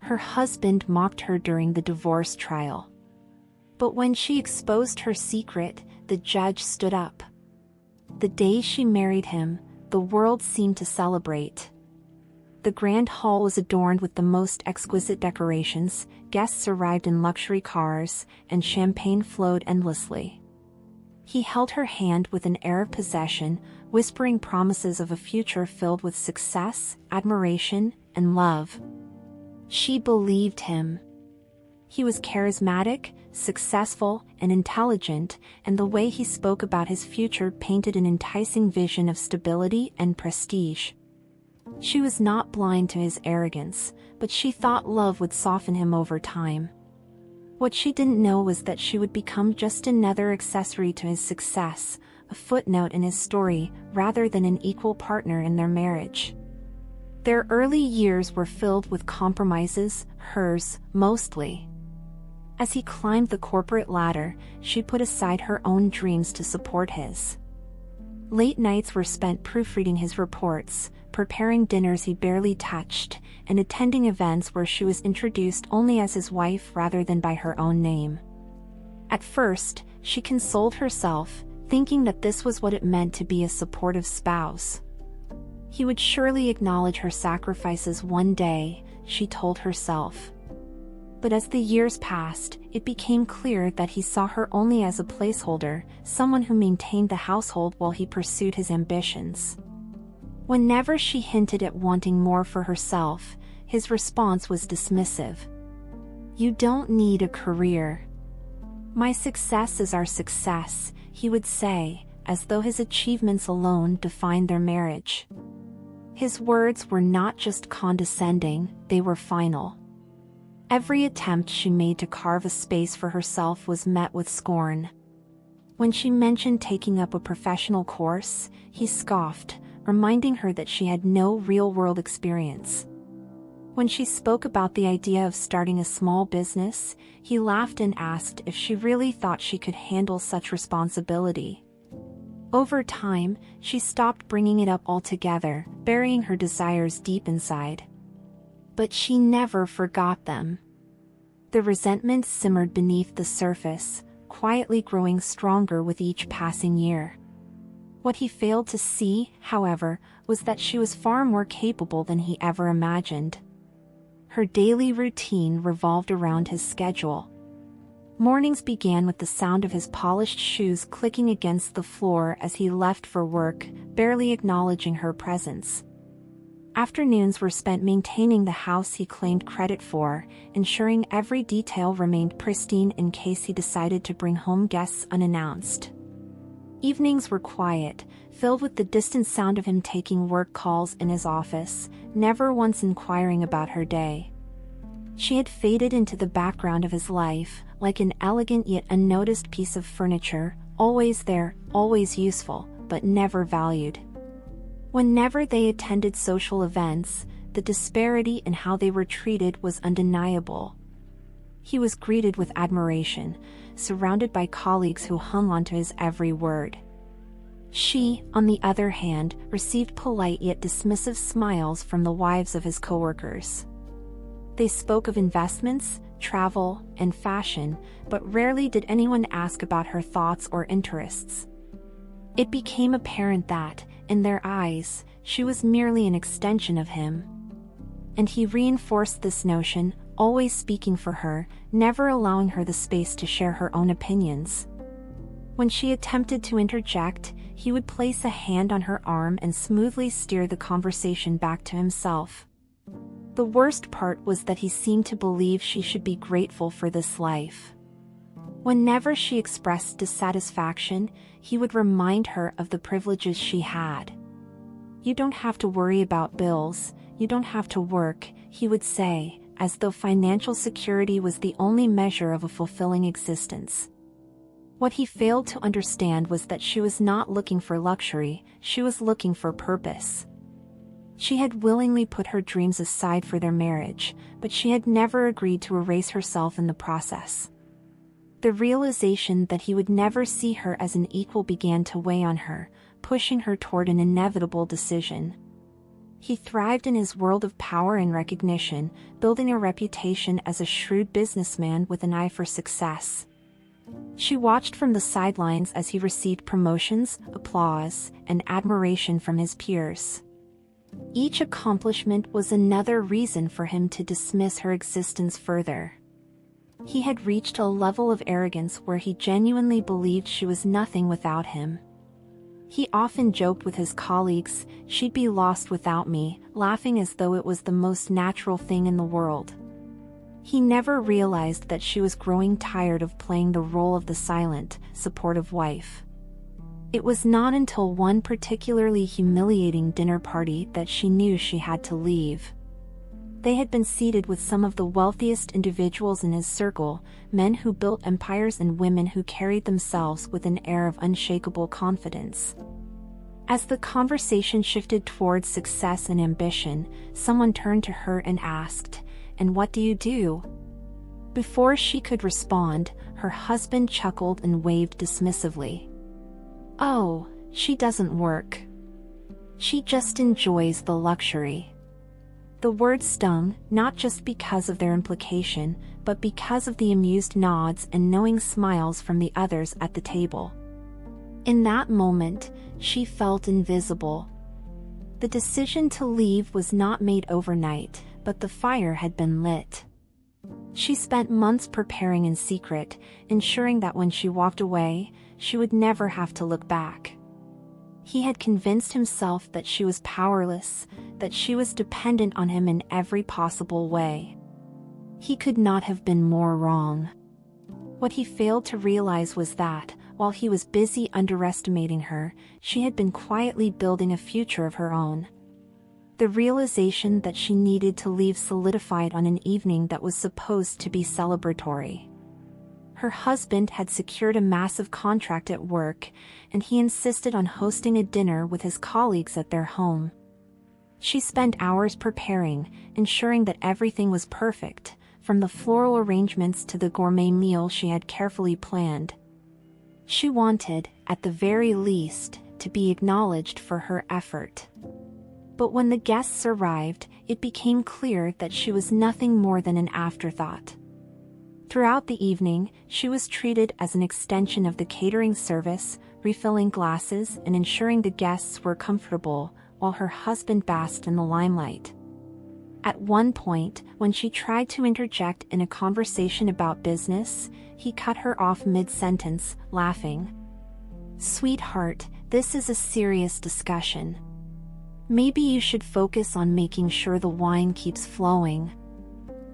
Her husband mocked her during the divorce trial. But when she exposed her secret, the judge stood up. The day she married him, the world seemed to celebrate. The grand hall was adorned with the most exquisite decorations, guests arrived in luxury cars, and champagne flowed endlessly. He held her hand with an air of possession, whispering promises of a future filled with success, admiration, and love. She believed him. He was charismatic, successful, and intelligent, and the way he spoke about his future painted an enticing vision of stability and prestige. She was not blind to his arrogance, but she thought love would soften him over time. What she didn't know was that she would become just another accessory to his success, a footnote in his story, rather than an equal partner in their marriage. Their early years were filled with compromises, hers, mostly. As he climbed the corporate ladder, she put aside her own dreams to support his. Late nights were spent proofreading his reports, preparing dinners he barely touched, and attending events where she was introduced only as his wife rather than by her own name. At first, she consoled herself, thinking that this was what it meant to be a supportive spouse. He would surely acknowledge her sacrifices one day, she told herself. But as the years passed, it became clear that he saw her only as a placeholder, someone who maintained the household while he pursued his ambitions. Whenever she hinted at wanting more for herself, his response was dismissive. "You don't need a career." "My success is our success," he would say, as though his achievements alone defined their marriage. His words were not just condescending, they were final. Every attempt she made to carve a space for herself was met with scorn. When she mentioned taking up a professional course, he scoffed, reminding her that she had no real-world experience. When she spoke about the idea of starting a small business, he laughed and asked if she really thought she could handle such responsibility. Over time, she stopped bringing it up altogether, burying her desires deep inside. But she never forgot them. The resentment simmered beneath the surface, quietly growing stronger with each passing year. What he failed to see, however, was that she was far more capable than he ever imagined. Her daily routine revolved around his schedule. Mornings began with the sound of his polished shoes clicking against the floor as he left for work, barely acknowledging her presence. Afternoons were spent maintaining the house he claimed credit for, ensuring every detail remained pristine in case he decided to bring home guests unannounced. Evenings were quiet, filled with the distant sound of him taking work calls in his office, never once inquiring about her day. She had faded into the background of his life, like an elegant yet unnoticed piece of furniture, always there, always useful, but never valued. Whenever they attended social events, the disparity in how they were treated was undeniable. He was greeted with admiration, surrounded by colleagues who hung onto his every word. She, on the other hand, received polite yet dismissive smiles from the wives of his coworkers. They spoke of investments, travel, and fashion, but rarely did anyone ask about her thoughts or interests. It became apparent that, in their eyes, she was merely an extension of him. And he reinforced this notion, always speaking for her, never allowing her the space to share her own opinions. When she attempted to interject, he would place a hand on her arm and smoothly steer the conversation back to himself. The worst part was that he seemed to believe she should be grateful for this life. Whenever she expressed dissatisfaction, he would remind her of the privileges she had. "You don't have to worry about bills, you don't have to work," he would say, as though financial security was the only measure of a fulfilling existence. What he failed to understand was that she was not looking for luxury, she was looking for purpose. She had willingly put her dreams aside for their marriage, but she had never agreed to erase herself in the process. The realization that he would never see her as an equal began to weigh on her, pushing her toward an inevitable decision. He thrived in his world of power and recognition, building a reputation as a shrewd businessman with an eye for success. She watched from the sidelines as he received promotions, applause, and admiration from his peers. Each accomplishment was another reason for him to dismiss her existence further. He had reached a level of arrogance where he genuinely believed she was nothing without him. He often joked with his colleagues, "She'd be lost without me," laughing as though it was the most natural thing in the world. He never realized that she was growing tired of playing the role of the silent, supportive wife. It was not until one particularly humiliating dinner party that she knew she had to leave. They had been seated with some of the wealthiest individuals in his circle, men who built empires and women who carried themselves with an air of unshakable confidence. As the conversation shifted towards success and ambition, someone turned to her and asked, "And what do you do?" Before she could respond, her husband chuckled and waved dismissively. "Oh, she doesn't work. She just enjoys the luxury." The words stung, not just because of their implication, but because of the amused nods and knowing smiles from the others at the table. In that moment, she felt invisible. The decision to leave was not made overnight, but the fire had been lit. She spent months preparing in secret, ensuring that when she walked away, she would never have to look back. He had convinced himself that she was powerless, that she was dependent on him in every possible way. He could not have been more wrong. What he failed to realize was that, while he was busy underestimating her, she had been quietly building a future of her own. The realization that she needed to leave solidified on an evening that was supposed to be celebratory. Her husband had secured a massive contract at work, and he insisted on hosting a dinner with his colleagues at their home. She spent hours preparing, ensuring that everything was perfect, from the floral arrangements to the gourmet meal she had carefully planned. She wanted, at the very least, to be acknowledged for her effort. But when the guests arrived, it became clear that she was nothing more than an afterthought. Throughout the evening, she was treated as an extension of the catering service, refilling glasses and ensuring the guests were comfortable, while her husband basked in the limelight. At one point, when she tried to interject in a conversation about business, he cut her off mid-sentence, laughing. "Sweetheart, this is a serious discussion. Maybe you should focus on making sure the wine keeps flowing."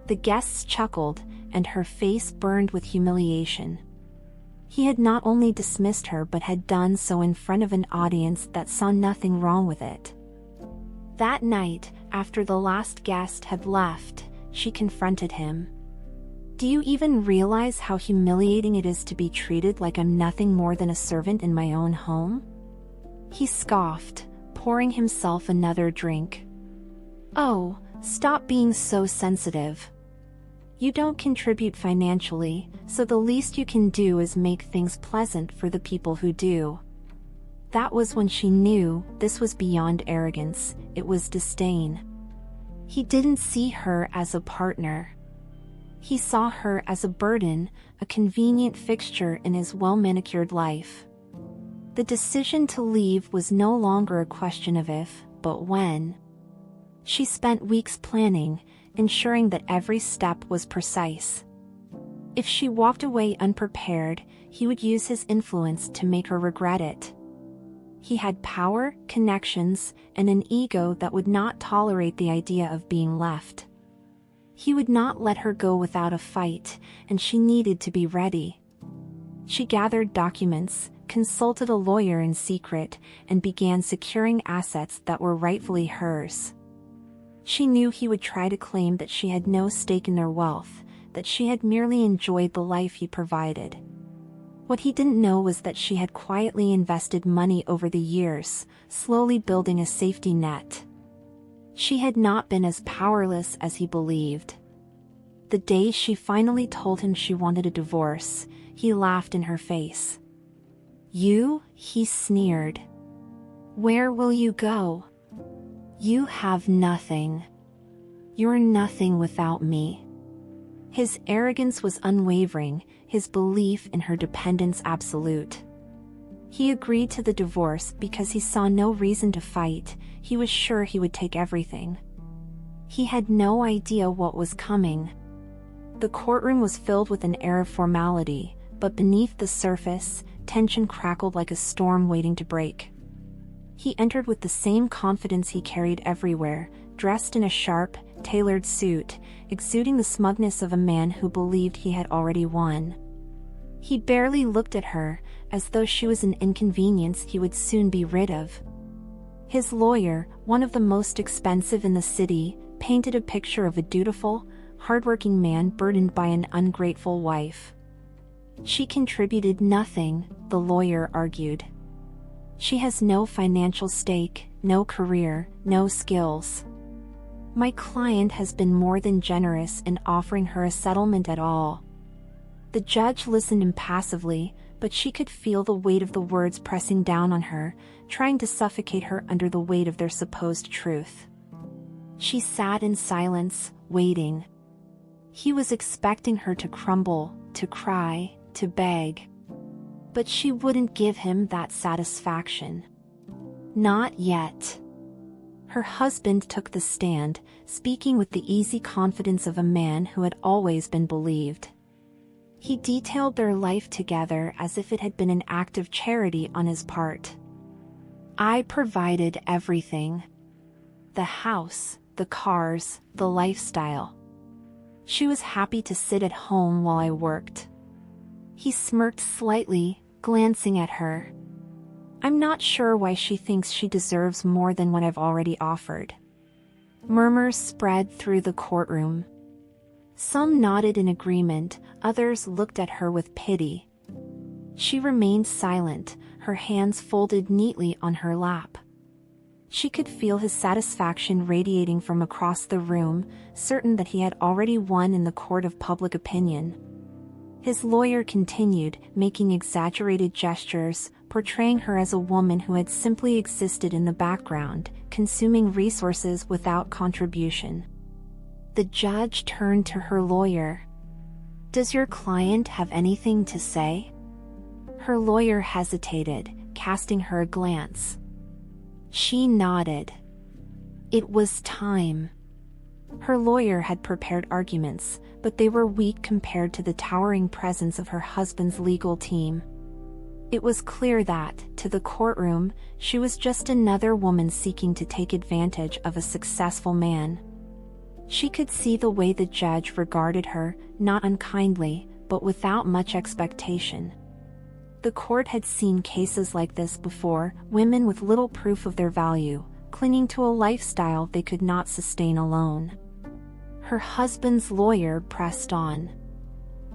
The guests chuckled, and her face burned with humiliation. He had not only dismissed her but had done so in front of an audience that saw nothing wrong with it. That night, after the last guest had left, she confronted him. "Do you even realize how humiliating it is to be treated like I'm nothing more than a servant in my own home?" He scoffed, pouring himself another drink. "Oh, stop being so sensitive. You don't contribute financially, so the least you can do is make things pleasant for the people who do." That was when she knew this was beyond arrogance, it was disdain. He didn't see her as a partner. He saw her as a burden, a convenient fixture in his well-manicured life. The decision to leave was no longer a question of if, but when. She spent weeks planning, ensuring that every step was precise. If she walked away unprepared, he would use his influence to make her regret it. He had power, connections, and an ego that would not tolerate the idea of being left. He would not let her go without a fight, and she needed to be ready. She gathered documents, consulted a lawyer in secret, and began securing assets that were rightfully hers. She knew he would try to claim that she had no stake in their wealth, that she had merely enjoyed the life he provided. What he didn't know was that she had quietly invested money over the years, slowly building a safety net. She had not been as powerless as he believed. The day she finally told him she wanted a divorce, he laughed in her face. "You?" he sneered. "Where will you go?" You have nothing. You're nothing without me. His arrogance was unwavering, his belief in her dependence absolute. He agreed to the divorce because he saw no reason to fight. He was sure he would take everything. He had no idea what was coming. The courtroom was filled with an air of formality, but beneath the surface, tension crackled like a storm waiting to break. He entered with the same confidence he carried everywhere, dressed in a sharp, tailored suit, exuding the smugness of a man who believed he had already won. He barely looked at her, as though she was an inconvenience he would soon be rid of. His lawyer, one of the most expensive in the city, painted a picture of a dutiful, hardworking man burdened by an ungrateful wife. She contributed nothing, the lawyer argued. She has no financial stake, no career, no skills. My client has been more than generous in offering her a settlement at all. The judge listened impassively, but she could feel the weight of the words pressing down on her, trying to suffocate her under the weight of their supposed truth. She sat in silence, waiting. He was expecting her to crumble, to cry, to beg. But she wouldn't give him that satisfaction. Not yet. Her husband took the stand, speaking with the easy confidence of a man who had always been believed. He detailed their life together as if it had been an act of charity on his part. I provided everything. The house, the cars, the lifestyle. She was happy to sit at home while I worked. He smirked slightly, glancing at her. I'm not sure why she thinks she deserves more than what I've already offered. Murmurs spread through the courtroom. Some nodded in agreement, others looked at her with pity. She remained silent, her hands folded neatly on her lap. She could feel his satisfaction radiating from across the room, certain that he had already won in the court of public opinion. His lawyer continued, making exaggerated gestures, portraying her as a woman who had simply existed in the background, consuming resources without contribution. The judge turned to her lawyer. Does your client have anything to say? Her lawyer hesitated, casting her a glance. She nodded. It was time. Her lawyer had prepared arguments, but they were weak compared to the towering presence of her husband's legal team. It was clear that, to the courtroom, she was just another woman seeking to take advantage of a successful man. She could see the way the judge regarded her, not unkindly, but without much expectation. The court had seen cases like this before, women with little proof of their value, clinging to a lifestyle they could not sustain alone. Her husband's lawyer pressed on.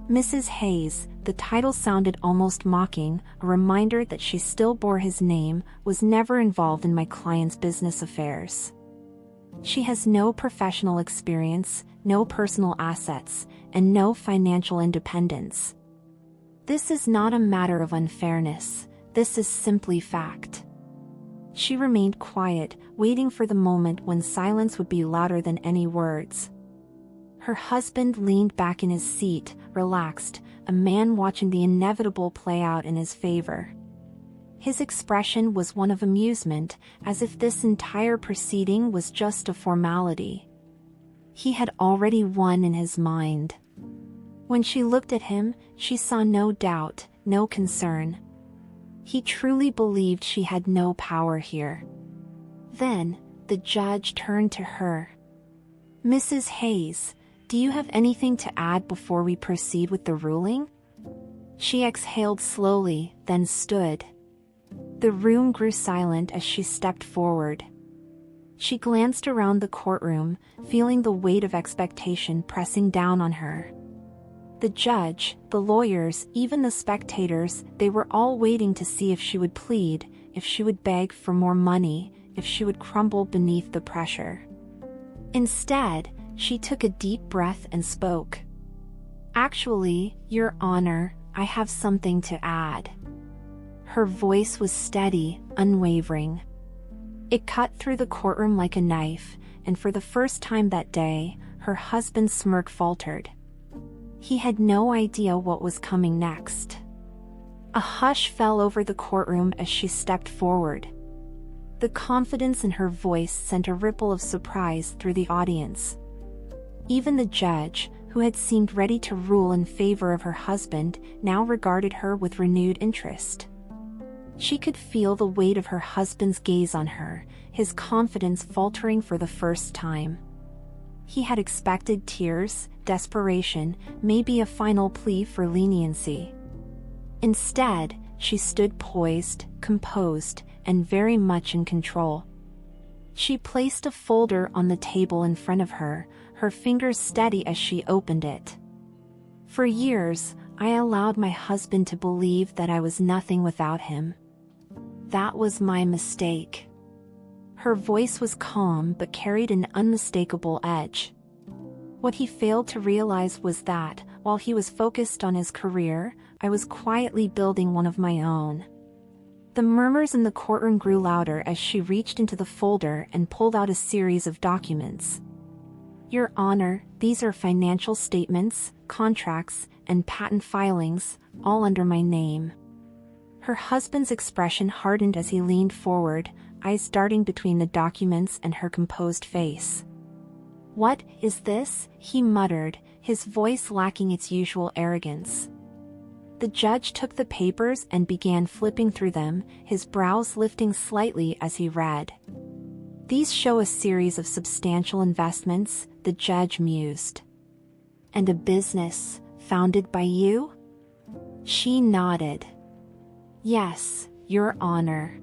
Mrs. Hayes, the title sounded almost mocking, a reminder that she still bore his name, was never involved in my client's business affairs. She has no professional experience, no personal assets, and no financial independence. This is not a matter of unfairness, this is simply fact. She remained quiet, waiting for the moment when silence would be louder than any words. Her husband leaned back in his seat, relaxed, a man watching the inevitable play out in his favor. His expression was one of amusement, as if this entire proceeding was just a formality. He had already won in his mind. When she looked at him, she saw no doubt, no concern. He truly believed she had no power here. Then, the judge turned to her. Mrs. Hayes, do you have anything to add before we proceed with the ruling? She exhaled slowly, then stood. The room grew silent as she stepped forward. She glanced around the courtroom, feeling the weight of expectation pressing down on her. The judge, the lawyers, even the spectators, they were all waiting to see if she would plead, if she would beg for more money, if she would crumble beneath the pressure. Instead, she took a deep breath and spoke. Actually, Your Honor, I have something to add. Her voice was steady, unwavering. It cut through the courtroom like a knife, and for the first time that day, her husband's smirk faltered. He had no idea what was coming next. A hush fell over the courtroom as she stepped forward. The confidence in her voice sent a ripple of surprise through the audience. Even the judge, who had seemed ready to rule in favor of her husband, now regarded her with renewed interest. She could feel the weight of her husband's gaze on her, his confidence faltering for the first time. He had expected tears, desperation, maybe a final plea for leniency. Instead, she stood poised, composed, and very much in control. She placed a folder on the table in front of her, her fingers steady as she opened it. For years, I allowed my husband to believe that I was nothing without him. That was my mistake. Her voice was calm but carried an unmistakable edge. What he failed to realize was that, while he was focused on his career, I was quietly building one of my own. The murmurs in the courtroom grew louder as she reached into the folder and pulled out a series of documents. Your Honor, these are financial statements, contracts, and patent filings, all under my name. Her husband's expression hardened as he leaned forward, eyes darting between the documents and her composed face. What is this? He muttered, his voice lacking its usual arrogance. The judge took the papers and began flipping through them, his brows lifting slightly as he read. These show a series of substantial investments, the judge mused. And a business, founded by you? She nodded. Yes, Your Honor.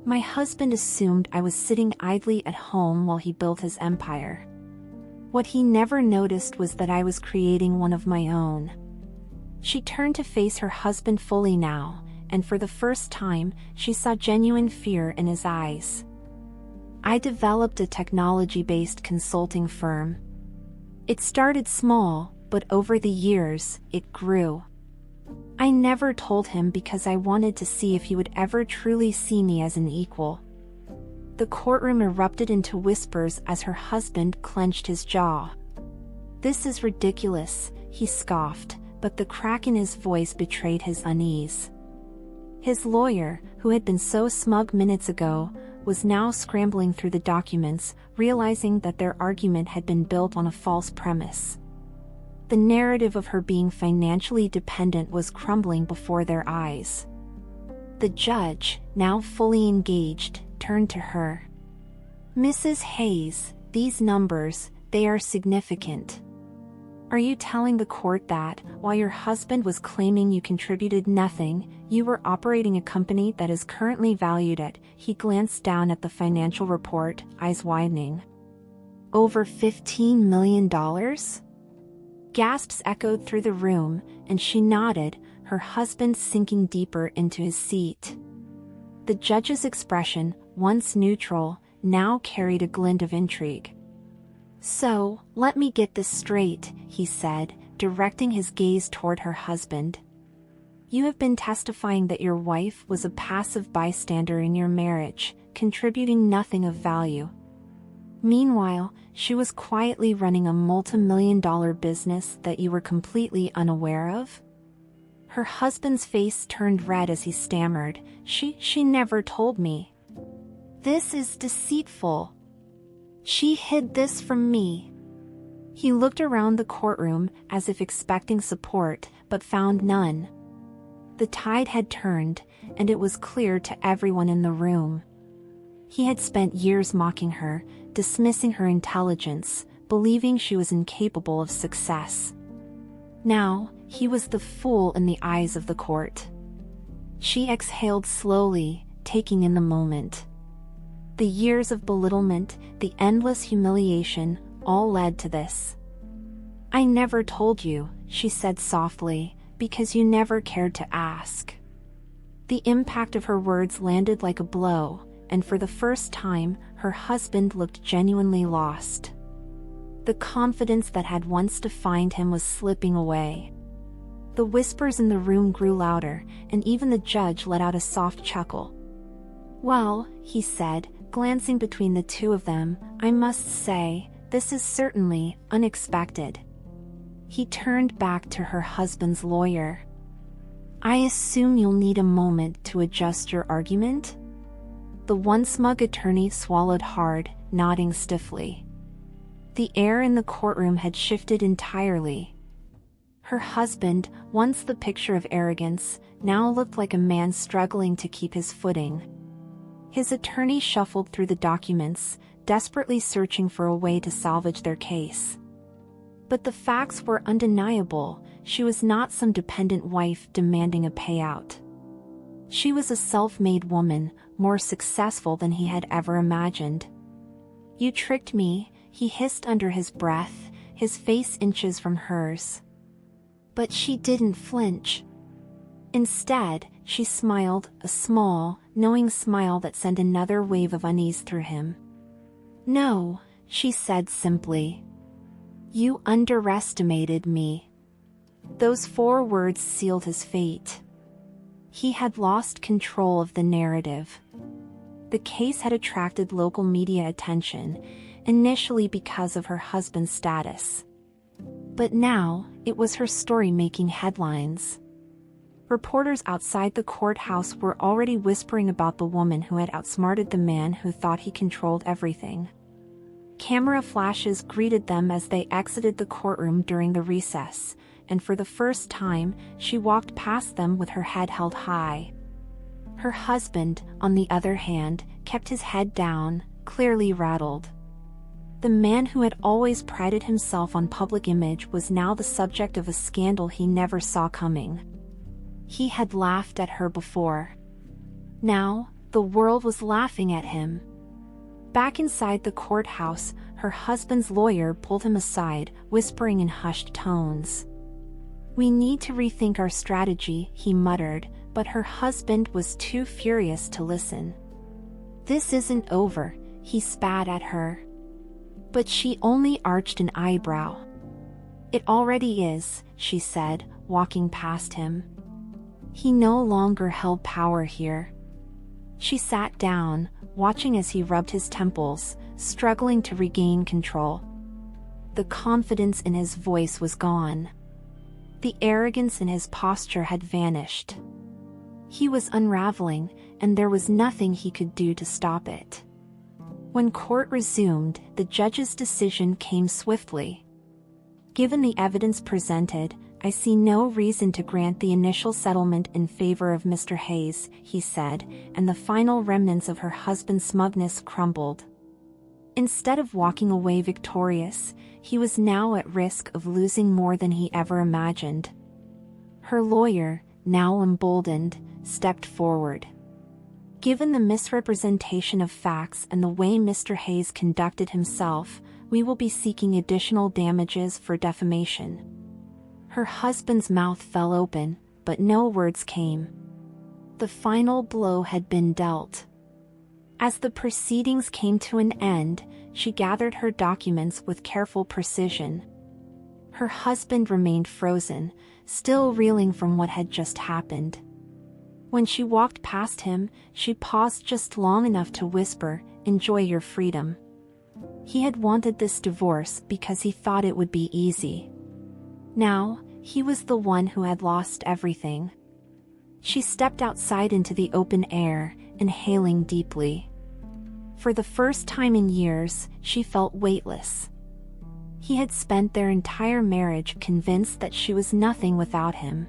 My husband assumed I was sitting idly at home while he built his empire. What he never noticed was that I was creating one of my own. She turned to face her husband fully now, and for the first time, she saw genuine fear in his eyes. I developed a technology-based consulting firm. It started small, but over the years, it grew. I never told him because I wanted to see if he would ever truly see me as an equal. The courtroom erupted into whispers as her husband clenched his jaw. This is ridiculous, he scoffed, but the crack in his voice betrayed his unease. His lawyer, who had been so smug minutes ago, was now scrambling through the documents, realizing that their argument had been built on a false premise. The narrative of her being financially dependent was crumbling before their eyes. The judge, now fully engaged, turned to her. Mrs. Hayes, these numbers, they are significant. Are you telling the court that, while your husband was claiming you contributed nothing, you were operating a company that is currently valued at, he glanced down at the financial report, eyes widening. Over $15 million? Gasps echoed through the room, and she nodded, her husband sinking deeper into his seat. The judge's expression, once neutral, now carried a glint of intrigue. So, let me get this straight, he said, directing his gaze toward her husband. You have been testifying that your wife was a passive bystander in your marriage, contributing nothing of value. Meanwhile, she was quietly running a multi-million-dollar business that you were completely unaware of? Her husband's face turned red as he stammered, She never told me. This is deceitful. She hid this from me. He looked around the courtroom as if expecting support, but found none. The tide had turned, and it was clear to everyone in the room. He had spent years mocking her, dismissing her intelligence, believing she was incapable of success. Now, he was the fool in the eyes of the court. She exhaled slowly, taking in the moment. The years of belittlement, the endless humiliation, all led to this. I never told you, she said softly, because you never cared to ask. The impact of her words landed like a blow, and for the first time, her husband looked genuinely lost. The confidence that had once defined him was slipping away. The whispers in the room grew louder, and even the judge let out a soft chuckle. Well, he said, glancing between the two of them. "I must say, this is certainly unexpected." He turned back to her husband's lawyer. "I assume you'll need a moment to adjust your argument?" The once smug attorney swallowed hard, nodding stiffly. The air in the courtroom had shifted entirely. Her husband, once the picture of arrogance, now looked like a man struggling to keep his footing. His attorney shuffled through the documents, desperately searching for a way to salvage their case. But the facts were undeniable. She was not some dependent wife demanding a payout. She was a self-made woman, more successful than he had ever imagined. "You tricked me," he hissed under his breath, his face inches from hers. But she didn't flinch. Instead, she smiled, a small, knowing smile that sent another wave of unease through him. "No," she said simply. "You underestimated me." Those 4 words sealed his fate. He had lost control of the narrative. The case had attracted local media attention, initially because of her husband's status. But now, it was her story making headlines. Reporters outside the courthouse were already whispering about the woman who had outsmarted the man who thought he controlled everything. Camera flashes greeted them as they exited the courtroom during the recess, and for the first time, she walked past them with her head held high. Her husband, on the other hand, kept his head down, clearly rattled. The man who had always prided himself on public image was now the subject of a scandal he never saw coming. He had laughed at her before. Now, the world was laughing at him. Back inside the courthouse, her husband's lawyer pulled him aside, whispering in hushed tones. "We need to rethink our strategy," he muttered, but her husband was too furious to listen. "This isn't over," he spat at her. But she only arched an eyebrow. "It already is," she said, walking past him. He no longer held power here. She sat down, watching as he rubbed his temples, struggling to regain control. The confidence in his voice was gone. The arrogance in his posture had vanished. He was unraveling, and there was nothing he could do to stop it. When court resumed, the judge's decision came swiftly. "Given the evidence presented, I see no reason to grant the initial settlement in favor of Mr. Hayes," he said, and the final remnants of her husband's smugness crumbled. Instead of walking away victorious, he was now at risk of losing more than he ever imagined. Her lawyer, now emboldened, stepped forward. "Given the misrepresentation of facts and the way Mr. Hayes conducted himself, we will be seeking additional damages for defamation." Her husband's mouth fell open, but no words came. The final blow had been dealt. As the proceedings came to an end, she gathered her documents with careful precision. Her husband remained frozen, still reeling from what had just happened. When she walked past him, she paused just long enough to whisper, "Enjoy your freedom." He had wanted this divorce because he thought it would be easy. Now, he was the one who had lost everything. She stepped outside into the open air, inhaling deeply. For the first time in years, she felt weightless. He had spent their entire marriage convinced that she was nothing without him.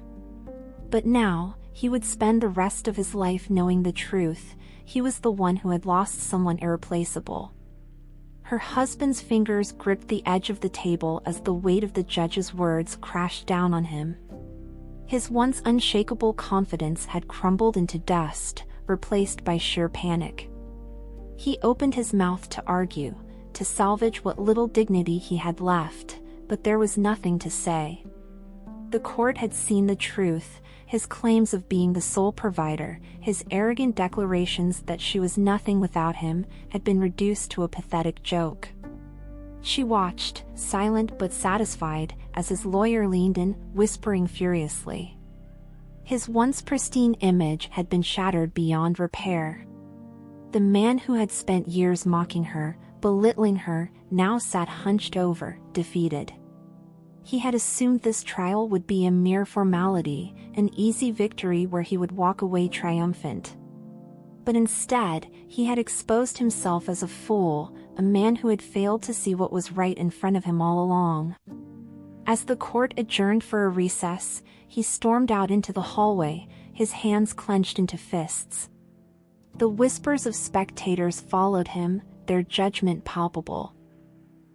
But now, he would spend the rest of his life knowing the truth. He was the one who had lost someone irreplaceable. Her husband's fingers gripped the edge of the table as the weight of the judge's words crashed down on him. His once unshakable confidence had crumbled into dust, replaced by sheer panic. He opened his mouth to argue, to salvage what little dignity he had left, but there was nothing to say. The court had seen the truth. His claims of being the sole provider, his arrogant declarations that she was nothing without him, had been reduced to a pathetic joke. She watched, silent but satisfied, as his lawyer leaned in, whispering furiously. His once pristine image had been shattered beyond repair. The man who had spent years mocking her, belittling her, now sat hunched over, defeated. He had assumed this trial would be a mere formality, an easy victory where he would walk away triumphant. But instead, he had exposed himself as a fool, a man who had failed to see what was right in front of him all along. As the court adjourned for a recess, he stormed out into the hallway, his hands clenched into fists. The whispers of spectators followed him, their judgment palpable.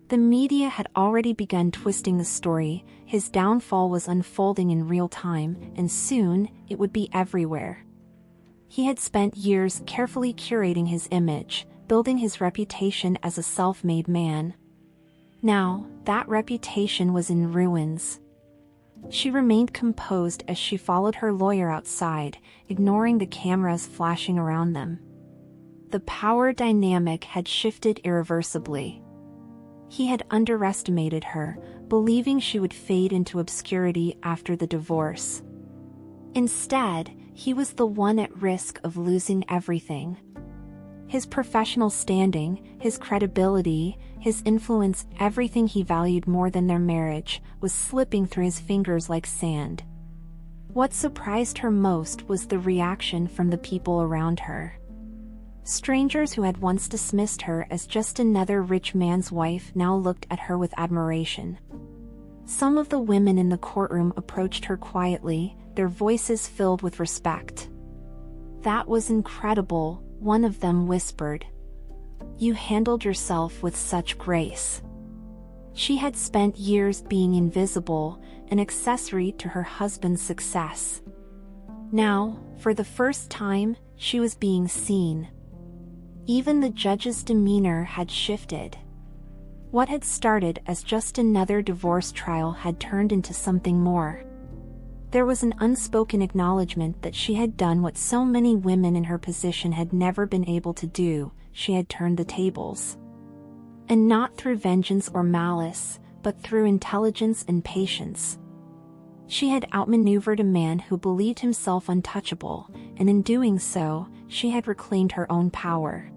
The media had already begun twisting the story, his downfall was unfolding in real time, and soon, it would be everywhere. He had spent years carefully curating his image, building his reputation as a self-made man. Now, that reputation was in ruins. She remained composed as she followed her lawyer outside, ignoring the cameras flashing around them. The power dynamic had shifted irreversibly. He had underestimated her, believing she would fade into obscurity after the divorce. Instead, he was the one at risk of losing everything. His professional standing, his credibility, his influence, everything he valued more than their marriage, was slipping through his fingers like sand. What surprised her most was the reaction from the people around her. Strangers who had once dismissed her as just another rich man's wife now looked at her with admiration. Some of the women in the courtroom approached her quietly, their voices filled with respect. "That was incredible," one of them whispered. "You handled yourself with such grace." She had spent years being invisible, an accessory to her husband's success. Now, for the first time, she was being seen. Even the judge's demeanor had shifted. What had started as just another divorce trial had turned into something more. There was an unspoken acknowledgement that she had done what so many women in her position had never been able to do: she had turned the tables. And not through vengeance or malice, but through intelligence and patience. She had outmaneuvered a man who believed himself untouchable, and in doing so, she had reclaimed her own power.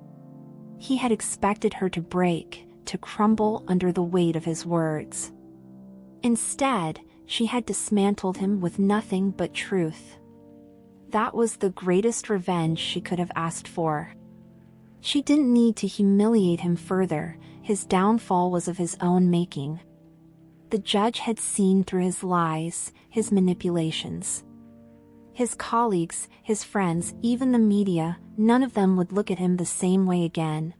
He had expected her to break, to crumble under the weight of his words. Instead, she had dismantled him with nothing but truth. That was the greatest revenge she could have asked for. She didn't need to humiliate him further, his downfall was of his own making. The judge had seen through his lies, his manipulations. His colleagues, his friends, even the media, none of them would look at him the same way again.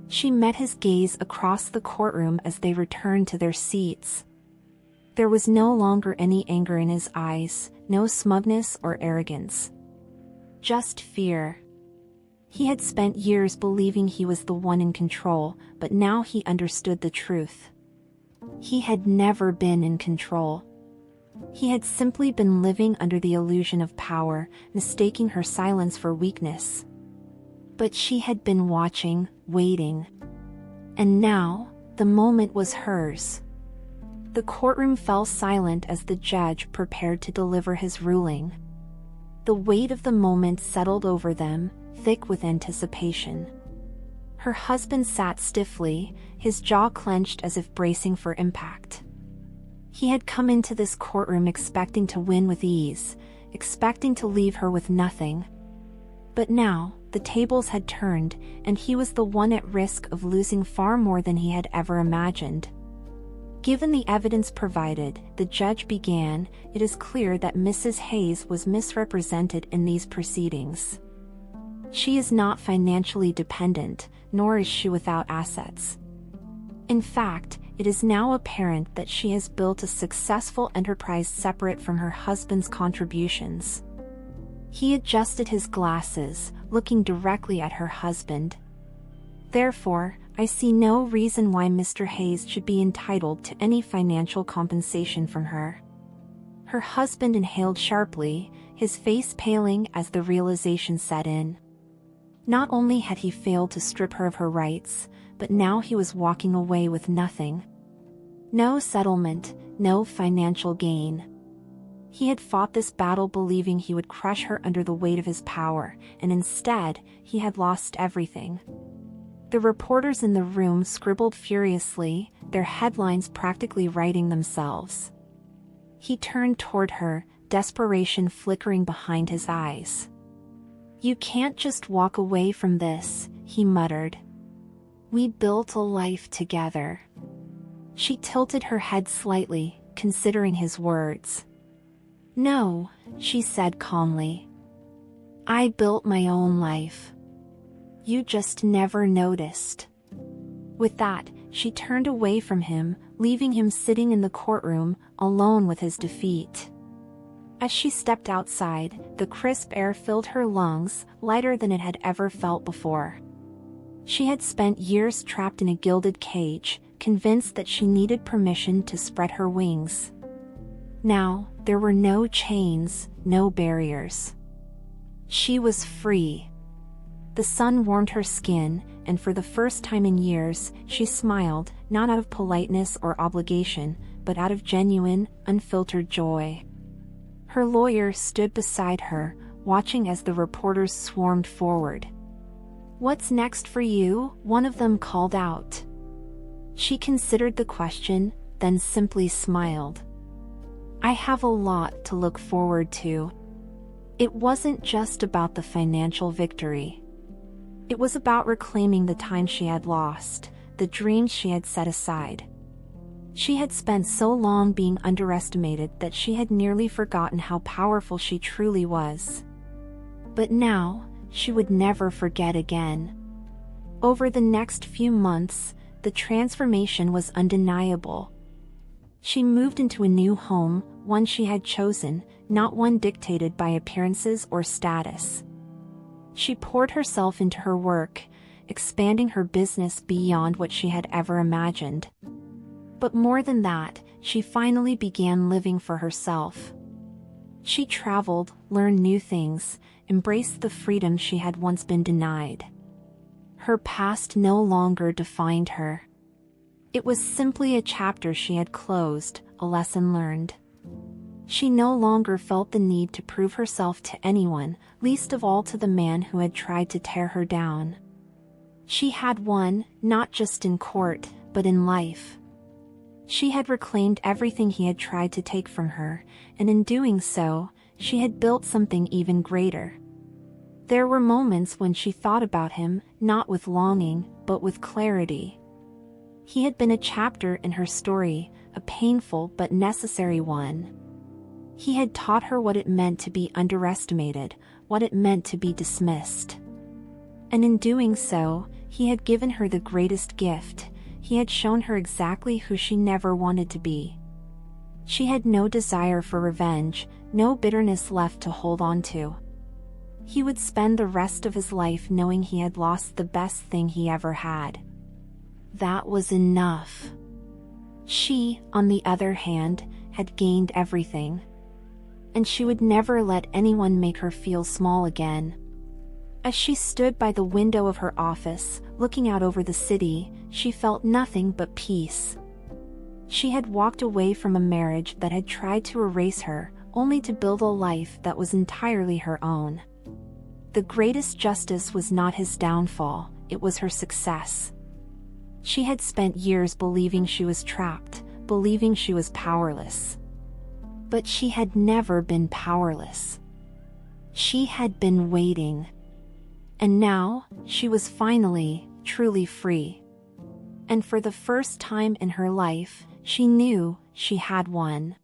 She met his gaze across the courtroom as they returned to their seats. There was no longer any anger in his eyes, no smugness or arrogance. Just fear. He had spent years believing he was the one in control, but now he understood the truth. He had never been in control. He had simply been living under the illusion of power, mistaking her silence for weakness. But she had been watching, waiting. And now, the moment was hers. The courtroom fell silent as the judge prepared to deliver his ruling. The weight of the moment settled over them, thick with anticipation. Her husband sat stiffly, his jaw clenched as if bracing for impact. He had come into this courtroom expecting to win with ease, expecting to leave her with nothing. But now, the tables had turned, and he was the one at risk of losing far more than he had ever imagined. Given the evidence provided, the judge began, "It is clear that Mrs. Hayes was misrepresented in these proceedings. She is not financially dependent, nor is she without assets. In fact, it is now apparent that she has built a successful enterprise separate from her husband's contributions." He adjusted his glasses, looking directly at her husband. "Therefore, I see no reason why Mr. Hayes should be entitled to any financial compensation from her." Her husband inhaled sharply, his face paling as the realization set in. Not only had he failed to strip her of her rights, but now he was walking away with nothing. No settlement, no financial gain. He had fought this battle believing he would crush her under the weight of his power, and instead, he had lost everything. The reporters in the room scribbled furiously, their headlines practically writing themselves. He turned toward her, desperation flickering behind his eyes. "You can't just walk away from this," he muttered. "We built a life together." She tilted her head slightly, considering his words. "No," she said calmly. "I built my own life. You just never noticed." With that, she turned away from him, leaving him sitting in the courtroom, alone with his defeat. As she stepped outside, the crisp air filled her lungs, lighter than it had ever felt before. She had spent years trapped in a gilded cage, convinced that she needed permission to spread her wings. Now, there were no chains, no barriers. She was free. The sun warmed her skin, and for the first time in years, she smiled, not out of politeness or obligation, but out of genuine, unfiltered joy. Her lawyer stood beside her, watching as the reporters swarmed forward. "What's next for you?" one of them called out. She considered the question, then simply smiled. "I have a lot to look forward to." It wasn't just about the financial victory. It was about reclaiming the time she had lost, the dreams she had set aside. She had spent so long being underestimated that she had nearly forgotten how powerful she truly was. But now, she would never forget again. Over the next few months, the transformation was undeniable. She moved into a new home, one she had chosen, not one dictated by appearances or status. She poured herself into her work, expanding her business beyond what she had ever imagined. But more than that, she finally began living for herself. She traveled, learned new things, embraced the freedom she had once been denied. Her past no longer defined her. It was simply a chapter she had closed, a lesson learned. She no longer felt the need to prove herself to anyone, least of all to the man who had tried to tear her down. She had won, not just in court, but in life. She had reclaimed everything he had tried to take from her, and in doing so, she had built something even greater. There were moments when she thought about him, not with longing, but with clarity. He had been a chapter in her story, a painful but necessary one. He had taught her what it meant to be underestimated, what it meant to be dismissed. And in doing so, he had given her the greatest gift. He had shown her exactly who she never wanted to be. She had no desire for revenge, no bitterness left to hold on to. He would spend the rest of his life knowing he had lost the best thing he ever had. That was enough. She, on the other hand, had gained everything. And she would never let anyone make her feel small again. As she stood by the window of her office, looking out over the city, she felt nothing but peace. She had walked away from a marriage that had tried to erase her, only to build a life that was entirely her own. The greatest justice was not his downfall, it was her success. She had spent years believing she was trapped, believing she was powerless. But she had never been powerless. She had been waiting. And now, she was finally, truly free. And for the first time in her life, she knew she had won.